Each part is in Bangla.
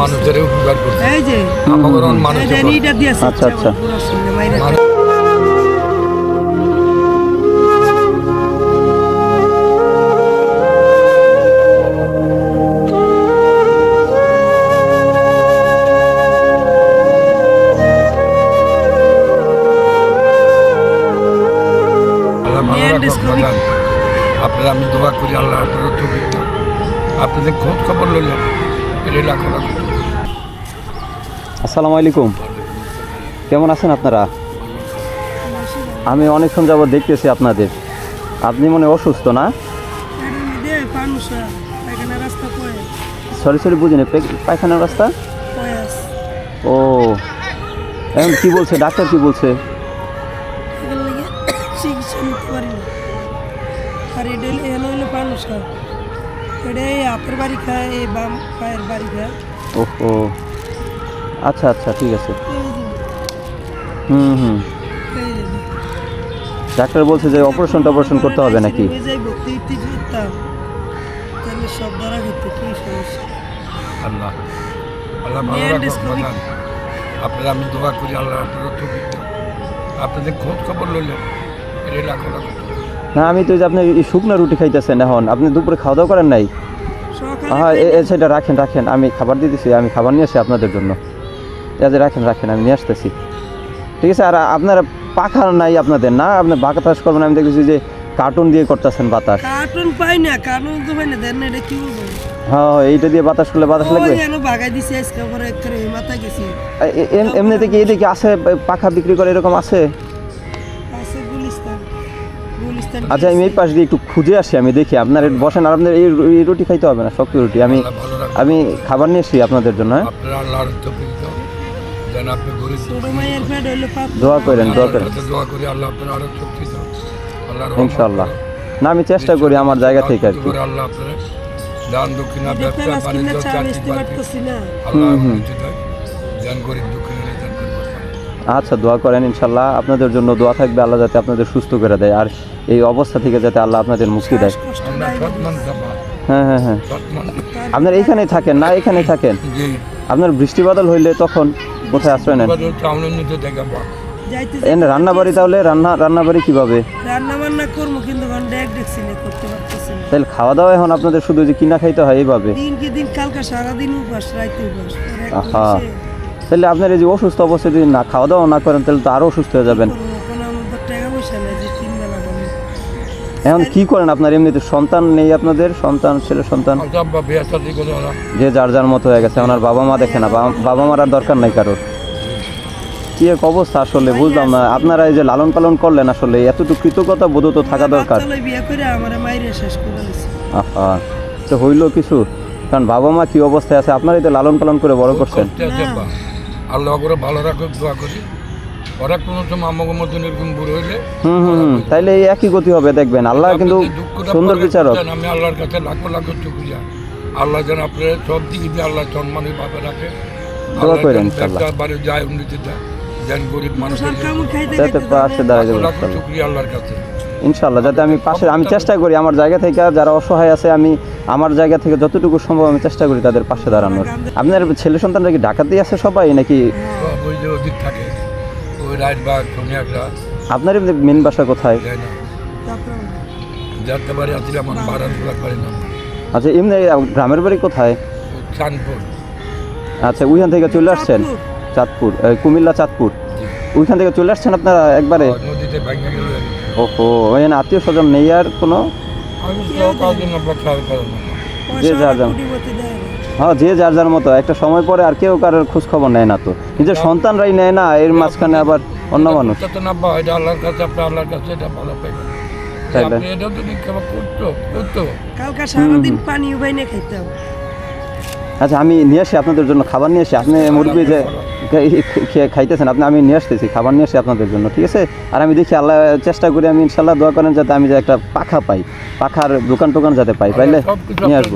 মানুষের উপকার করছে। এই যে আমাদের মানুষ এইটা দিয়েছে। আচ্ছা আচ্ছা আপনারা আমি দোয়া করি আল্লাহ আপনার তৌফিক দান। আপনাদের খোঁজ খবর লইলেন এটা লাখো লাখো। আসসালামু আলাইকুম, কেমন আছেন আপনারা? আমি অনেকক্ষণ যাবত দেখতেছি আপনাদের। আপনি মনে হয় অসুস্থ না? সরি সরি বুঝিনি, পায়খানার রাস্তা? ও এখন কি বলছে ডাক্তার, কি বলছে? আর এটা এলো হলো পানুষ খায়, এটা এই হাতের বাড়ি খায়, এই বাম পায়ের বাড়ি খায়। ওহো আচ্ছা আচ্ছা ঠিক আছে। হুম ডাক্তার বলছে যে অপারেশন করতে হবে নাকি? তাহলে সব ধরা খেতে কি সমস্যা? আল্লাহ আল্লাহ ভালো রাখুন। আপনারা আমি দোয়া করি আল্লাহ আপনার তৌফিক দান। আপনাদের খোঁজ খবর লইলেন এটা লাখো লাখো। না আমি তো যে আপনি এই শুকনো রুটি খাইতেছেন, এখন আপনি দুপুরে খাওয়া দাওয়া করেন নাই? হ্যাঁ সেটা রাখেন রাখেন, আমি খাবার দিতেছি, আমি খাবার নিয়ে আসি আপনাদের জন্য। রাখেন রাখেন, আমি নিয়ে আসতেছি, ঠিক আছে। আর আপনার পাখা নাই আপনাদের? না আপনি বাতাস করবেন, আমি দেখেছি যে কার্টুন দিয়ে করতেছেন বাতাস। কার্টুন পাই না, কার্টুন তো পাই না, দেন না, এটা কি বলবো? হ্যাঁ এইটা দিয়ে বাতাস করলে বাতাস লাগবে। ওই কেন ভাগাই দিছি আজকে পরে একবারে মাথা গেছি। এমনিতে কি এদিকে আছে পাখা বিক্রি করে, এরকম আছে? আছে গুলিস্তান। আচ্ছা আমি এই পাশ দিয়ে একটু খুঁজে আসি, আমি দেখি আপনার বসেন। আর আপনার এই রুটি খাইতে হবে না, শক্ত রুটি। আমি খাবার নিয়ে এসছি আপনাদের জন্য। হ্যাঁ আপনারা আল্লাহর তৌফিক দান যেন আপনি গরিব ছোট মায়ের পেট হইলো পাপ। দোয়া করেন দোয়া করেন, দোয়া করি আল্লাহ আপনার আরো শক্তি দান আল্লাহর ইনশাআল্লাহ। না আমি চেষ্টা করি আমার জায়গা থেকে আর কি। আল্লাহ আপনার দান দক্ষিণা ব্যবসা বাণিজ্য চাকরি পারতেছি না। আল্লাহ দান গরিব দুঃখী দান করবেন। আচ্ছা দোয়া করেন ইনশাআল্লাহ, আপনাদের জন্য দোয়া থাকবে, আল্লাহ যাতে আপনাদের সুস্থ করে দেয়, আর এই অবস্থা থেকে যাতে আল্লাহ আপনাদের মুক্তি দেয়। হ্যাঁ হ্যাঁ হ্যাঁ আপনার এইখানেই থাকেন না? এখানেই থাকেন? আপনার বৃষ্টি বাদল হইলে তখন কোথায় আশ্রয় নেন? রান্নাবাড়ি, তাহলে রান্নাবাড়ি কিভাবে? রান্না বান্না করবো কিন্তু করতে পারতেছি না। তাহলে খাওয়া দাওয়া এখন আপনাদের শুধু যে কিনা খাইতে হয় এইভাবে? দিন কালকে সারাদিন উপাস, রাইতে উপাস। আহা তাহলে আপনার এই যে অসুস্থ অবস্থা যদি না খাওয়া দাওয়া না করেন তাহলে তো আরো অসুস্থ হয়ে যাবেন। এখন কি করেন আপনার? এমনিতে সন্তান নেই আপনাদের? সন্তান, ছেলে সন্তান যে যার যার মতো হয়ে গেছে, ওনার বাবা মা দেখে না, বাবা মার আর দরকার নাই কারোর। কি এক অবস্থা আসলে বুঝলাম না। আপনারা এই যে লালন পালন করলেন, আসলে এতটুকু কৃতজ্ঞতা বোধ তো থাকা দরকার। আহা তো হইলো কিছু, কারণ বাবা মা কি অবস্থায় আছে আপনারাই তো লালন পালন করে বড় করছেন। আল্লাহ করে ভালো রাখুক, দোয়া করি ওরা কোনো সময় আমাকে মতন এরকম বুড়ো হইলে তাইলে এই একই গতি হবে, দেখবেন আল্লাহ কিন্তু সুন্দর বিচারক। আমি আল্লাহর কাছে লাখো লাখো শুকরিয়া, আল্লাহ যেন আপনার সব দিকে দিয়ে আল্লাহ সম্মানের ভাবে রাখে। দোয়া করেন ইনশাআল্লাহ বাড়ি যায় উন্নতি দেয়, যেন গরিব মানুষের পাশে দাঁড়ায় যাবেন শুকরিয়া আল্লাহর কাছে ইনশাআল্লাহ। যাতে আমি পাশে, আমি চেষ্টা করি আমার জায়গা থেকে যারা অসহায় আছে, আমি আমার জায়গা থেকে যতটুকু সম্ভব আমি চেষ্টা করি তাদের পাশে দাঁড়ানোর। আপনার ছেলে সন্তানরা কি ঢাকাতেই আছে সবাই নাকি? ওই যে অধিক থাকে ওই রাজবাগ সোনিয়াগড়া। আপনার মেন বাসা কোথায়? যাতে বাড়ি আসছিলাম বারানপুর বাড়ি না। আচ্ছা এমনি গ্রামের বাড়ি কোথায়? চাঁদপুর। আচ্ছা ওইখান থেকে চলে আসছেন? চাঁদপুর, কুমিল্লা চাঁদপুর, ওইখান থেকে চলে আসছেন আপনারা একবারে? নদীতে ভাঙা গেল। ওহো ওইখানে আত্মীয় স্বজন নেই আর কোনো? যে যার যার, হ্যাঁ যে যার যার মতো একটা সময় পরে আর কেউ কারোর খোঁজ খবর নেয় না, তো নিজের সন্তানরাই নেয় না, এর মাঝখানে আবার অন্য মানুষ। আল্লাহর কাছে আপনার আল্লাহর কাছে এটা ভালো পাইবেন। আচ্ছা আমি নিয়ে আসি আপনাদের জন্য খাবার নিয়ে আসি। আপনি মুরগি যে খাইতেছেন আপনি, আমি নিয়ে আসতেছি খাবার নিয়ে আসি আপনাদের জন্য, ঠিক আছে? আর আমি দেখি আল্লাহ চেষ্টা করি, আমি ইনশাল্লাহ দোয়া করেন যাতে আমি যে একটা পাখা পাই, পাখার দোকান টোকান যাতে পাই, পাইলে নিয়ে আসবো।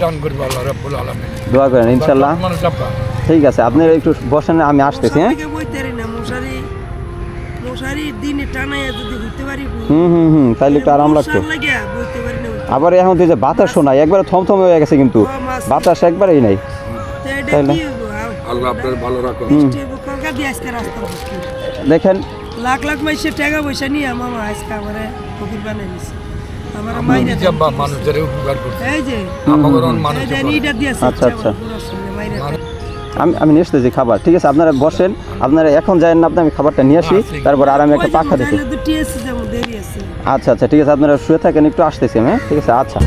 দোয়া করেন ইনশাল্লাহ। ঠিক আছে আপনি একটু বসেন, আমি আসতেছি। হ্যাঁ তাইলে একটু আরাম লাগতো। আবার এখন যে বাতাস শোনায় একবারে থমথমে হয়ে গেছে, কিন্তু বাতাস একবারেই নাই। তাইলে আল্লাহ আপনার ভালো রাখুন। কালকা দিয়ে আজকে রাস্তা বুঝছি দেখেন লাখ লাখ মাইসে টাকা পয়সা নিয়ে মামা আজকে আমারে ফকির বানাই দিছে আমার আমরা মাইরা নিজে বা মানুষের উপকার করছি এই যে আমাদের মানুষ এই যে নিটা দিয়েছে আচ্ছা, আচ্ছা। মাইরা আমি নিয়ে আসতেছি খাবার, ঠিক আছে? আপনারা বসেন, আপনারা এখন যায়েন না, আপনি আমি খাবারটা নিয়ে আসি, তারপর আর আমি একটা পাখা দেখি। দুটি এসে যেমন দেরি আছে আচ্ছা আচ্ছা ঠিক আছে, আপনারা শুয়ে থাকেন, একটু আসতেছি আমি, হ্যাঁ ঠিক আছে আচ্ছা।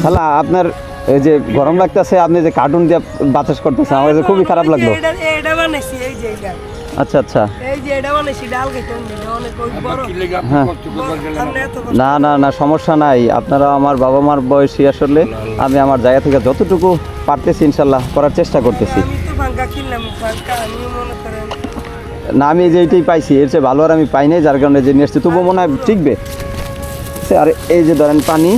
খালা আপনার এই যে গরম লাগতেছে, আপনি যে কার্টুন দিয়ে বাতাস করতেছেন, আমার কাছে খুবই খারাপ লাগলো। এটা বানাইছি এই যে এটা আচ্ছা আচ্ছা, এই যে এটা বানাইছি ডাল খাইতে অনেক বড় কি লেগে আপনি হ্যাঁ। কষ্ট করে গেলেন? আমরা এত কষ্ট না না না সমস্যা নাই, আপনারা আমার বাবা মার বয়সী, আসলে আমি আমার জায়গা থেকে যতটুকু পারতেছি ইনশাল্লাহ করার চেষ্টা করতেছি। আমি তো ভাঙ্গা কিনলাম ভাঙ্গা আমি মনে করেন না আমি যে এইটাই পাইছি, এর চেয়ে ভালো আর আমি পাই নাই, যার কারণে যে নিয়ে এসছি, তবুও মনে হয় টিকবে। আর এই যে ধরেন পানি,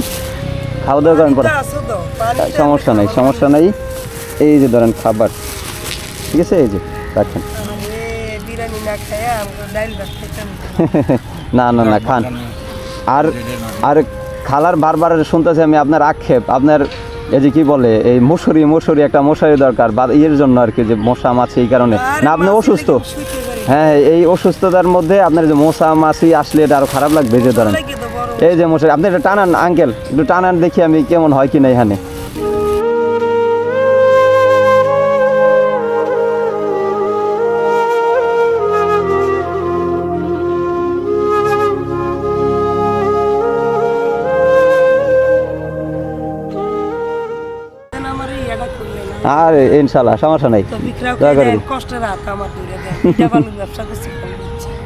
খাওয়া দাওয়া করেন পরে, আছে তো পানি সমস্যা নাই সমস্যা নাই। এই যে ধরেন খাবার, ঠিক আছে, এই যে রাখেন। বিরিয়ানি না খায় আমরা ডাল ভাত খাইতাম না না না খান। আর আর খালার বারবার শুনতেছি আমি আপনার আক্ষেপ, আপনার এই যে কি বলে এই মশুরি একটা মশারি দরকার বা ইয়ের জন্য আর কি, যে মশা মাছি, এই কারণে না আপনি অসুস্থ। হ্যাঁ এই অসুস্থতার মধ্যে আপনার যে মশা মাছি আসলে এটা আরো খারাপ লাগবে। যে ধরেন এই যে মশারি, আপনি এটা টানান আঙ্কেল, একটু টানান দেখি আমি কেমন হয় কিনা এখানে। আমার এটা করলে আর ইনশাল্লাহ সমস্যা নাই, তো বিক্রয় দয়া করে করে দিন। কষ্টের হাত আমার দূরে দেয় এটা ভালো ব্যবসা করছি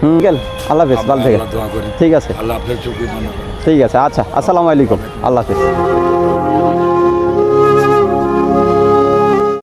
আঙ্কেল আল্লাহ হাফেজ, ভালো থেকে, আল্লাহ দোয়া করি ঠিক আছে আল্লাহ আপনার চোখে মনে করেন। ঠিক আছে আচ্ছা, আসসালামু আলাইকুম, আল্লাহ হাফেজ।